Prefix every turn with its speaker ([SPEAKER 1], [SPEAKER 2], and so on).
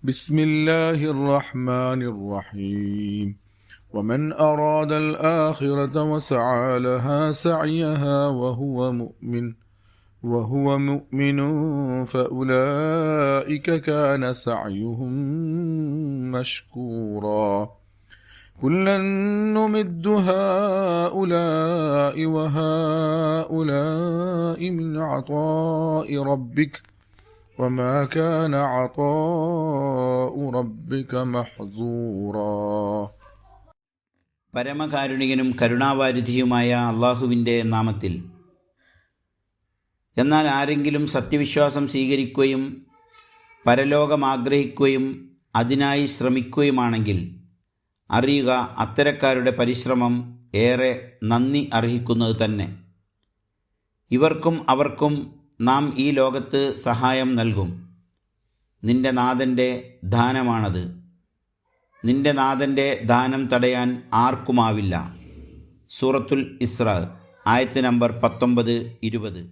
[SPEAKER 1] بسم الله الرحمن الرحيم ومن أراد الآخرة وسعى لها سعيها وهو مؤمن فأولئك كان سعيهم مشكورا كلا نمد هؤلاء وهؤلاء من عطاء ربك وما كان عطاء ربك محظورا.
[SPEAKER 2] പരമകാരുണികനും കരുണാവാരിധിയുമായ അള്ളാഹുവിൻ്റെ നാമത്തിൽ. എന്നാൽ ആരെങ്കിലും സത്യവിശ്വാസം സ്വീകരിക്കുകയും പരലോകം ആഗ്രഹിക്കുകയും അതിനായി ശ്രമിക്കുകയുമാണെങ്കിൽ അറിയുക, അത്തരക്കാരുടെ പരിശ്രമം ഏറെ നന്ദി അർഹിക്കുന്നത് തന്നെ. ഇവർക്കും അവർക്കും നാം ഈ ലോകത്ത് സഹായം നൽകും. നിന്റെ നാഥൻ്റെ ദാനമാണത്. നിന്റെ നാഥൻ്റെ ദാനം തടയാൻ ആർക്കുമാവില്ല. സൂറത്തുൽ ഇസ്രാ ആയത്ത് നമ്പർ 19-20.